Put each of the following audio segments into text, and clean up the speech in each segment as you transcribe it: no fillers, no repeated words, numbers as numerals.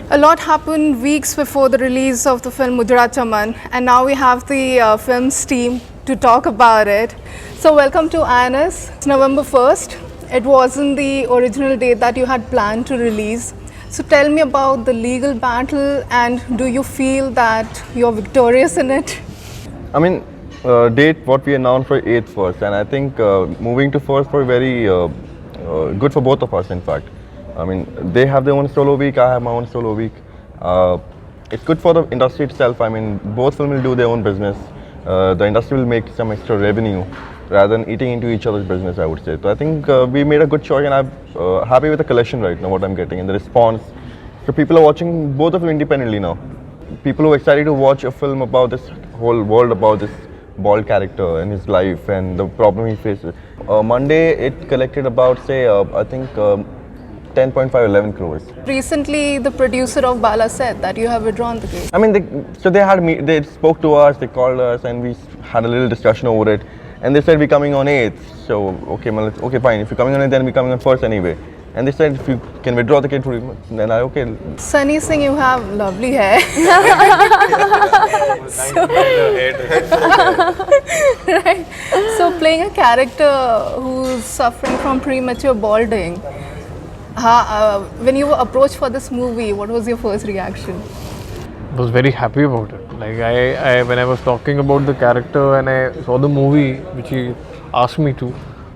A lot happened weeks before the release of the film Ujda Chaman, and now we have the film's team to talk about it. So welcome to IANS. It's November 1st. It wasn't the original date that you had planned to release. So tell me about the legal battle, and do you feel that you're victorious in it? I mean, date what we announced for 8th first, and I think moving to first was very good for both of us, in fact. I mean, they have their own solo week, I have my own solo week. It's good for the industry itself. I mean, both films will do their own business. The industry will make some extra revenue rather than eating into each other's business, I would say. So I think we made a good choice, and I'm happy with the collection right now, what I'm getting, and the response. So people are watching both of them independently now. People who are excited to watch a film about this whole world, about this bald character and his life and the problem he faces. Monday, it collected about, say, I think 10.5, 11 crores. Recently, the producer of Bala said that you have withdrawn the case. I mean, they spoke to us, they called us, and we had a little discussion over it. And they said we're coming on 8th. So, okay, fine. If you're coming on 8th, then we're coming on 1st anyway. And they said if you can withdraw the case, then okay. Sunny Singh, you have lovely hair. Right. So playing a character who's suffering from premature balding, when you were approached for this movie, what was your first reaction? I was very happy about it. Like when I was talking about the character and I saw the movie which he asked me to,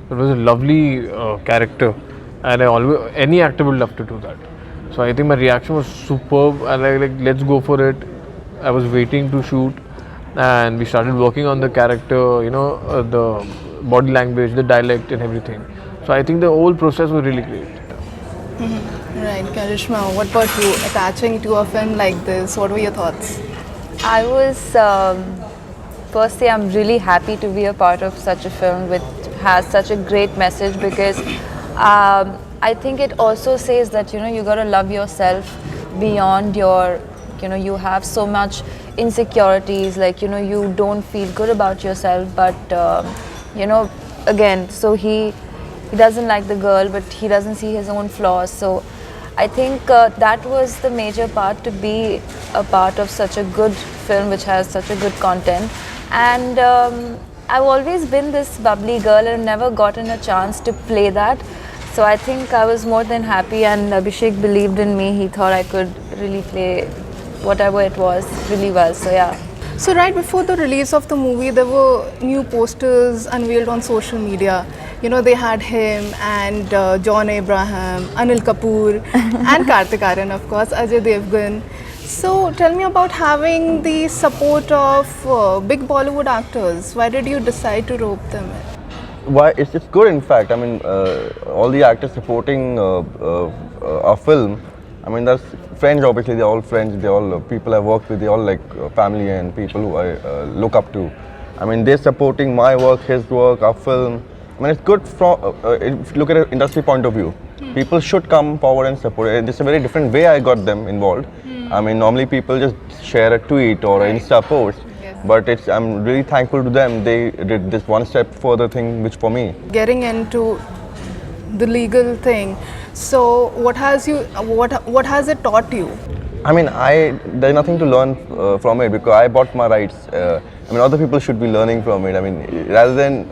it was a lovely character, and any actor would love to do that. So I think my reaction was superb, and like let's go for it. I was waiting to shoot, and we started working on the character, the body language, the dialect, and everything. So I think the whole process was really great. Right, Karishma, what about you? Attaching to a film like this, what were your thoughts? I was, firstly, I'm really happy to be a part of such a film which has such a great message, because I think it also says that, you got to love yourself beyond your, you have so much insecurities, like, you don't feel good about yourself, but, again, so he doesn't like the girl, but he doesn't see his own flaws. So I think that was the major part, to be a part of such a good film which has such a good content. And I've always been this bubbly girl and never gotten a chance to play that. So I think I was more than happy, and Abhishek believed in me. He thought I could really play whatever it was really well. So yeah. So right before the release of the movie, there were new posters unveiled on social media. They had him and John Abraham, Anil Kapoor and Kartik Aaryan, of course, Ajay Devgan. So tell me about having the support of big Bollywood actors. Why did you decide to rope them in? Why? It's good, in fact. I mean, all the actors supporting our film, I mean, that's friends, obviously. They're all friends, they're all people I work with, they're all like family and people who I look up to. I mean, they're supporting my work, his work, our film. I mean, it's good from, if you look at an industry point of view. People should come forward and support it. It's a very different way I got them involved. I mean, normally people just share a tweet or an Insta post. Yes. But I'm really thankful to them. They did this one step further thing, which for me. Getting into the legal thing. So what has it taught you? I mean, there's nothing to learn from it, because I bought my rights. I mean, other people should be learning from it. I mean, rather than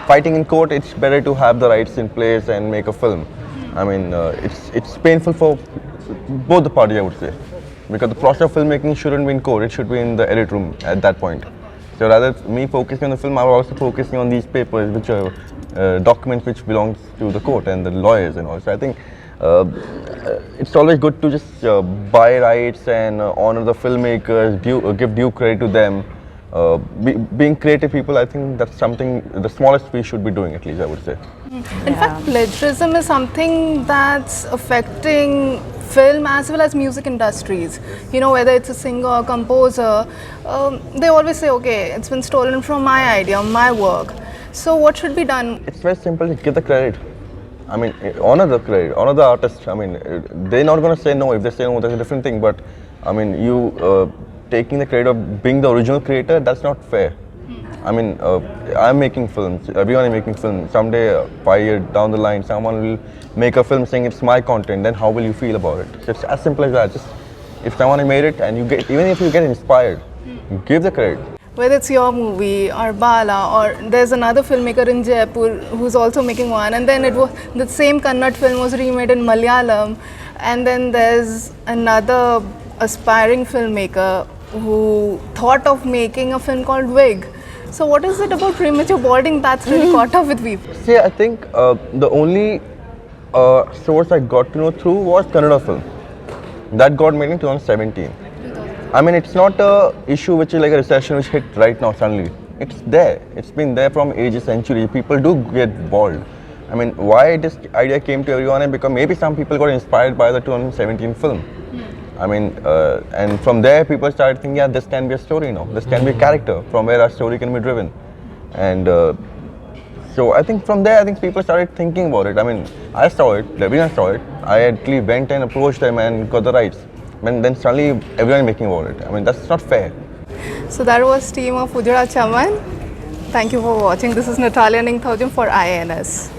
fighting in court, it's better to have the rights in place and make a film. I mean, it's painful for both the parties, I would say, because the process of filmmaking shouldn't be in court. It should be in the edit room at that point. So rather me focusing on the film, I'm also focusing on these papers, which are documents which belongs to the court and the lawyers and all. So I think it's always good to just buy rights and honor the filmmakers, give due credit to them. Being creative people, I think that's something, the smallest we should be doing, at least I would say. In fact, plagiarism is something that's affecting film as well as music industries. Whether it's a singer or composer, they always say, okay, it's been stolen from my idea, my work. So what should be done? It's very simple, give the credit. I mean, honor the credit, honor the artist. I mean, they're not going to say no. If they say no, that's a different thing. But I mean, you taking the credit of being the original creator, that's not fair. I mean, I'm making films, everyone is making films. Someday, 5 years down the line, someone will make a film saying it's my content, then how will you feel about it? So it's as simple as that. Just If someone made it and you get, even if you get inspired, give the credit. Whether it's your movie or Bala, or there's another filmmaker in Jaipur who's also making one, and then it was the same Kannada film was remade in Malayalam, and then there's another aspiring filmmaker who thought of making a film called Wig. So what is it about premature balding that's really caught up with people? See, I think the only source I got to know through was Kannada film. That got made in 2017. I mean, it's not a issue which is like a recession which hit right now suddenly. It's there. It's been there from ages, centuries. People do get bald. I mean, why this idea came to everyone, and because maybe some people got inspired by the 2017 film. I mean, and from there people started thinking, yeah, this can be a story now. This can be a character from where our story can be driven. And so I think from there, I think people started thinking about it. I mean, I saw it, Levina saw it. I actually went and approached them and got the rights. And then suddenly everyone making about it. I mean, that's not fair. So that was team of Ujda Chaman. Thank you for watching. This is Natalia Ningthaujan for IANS.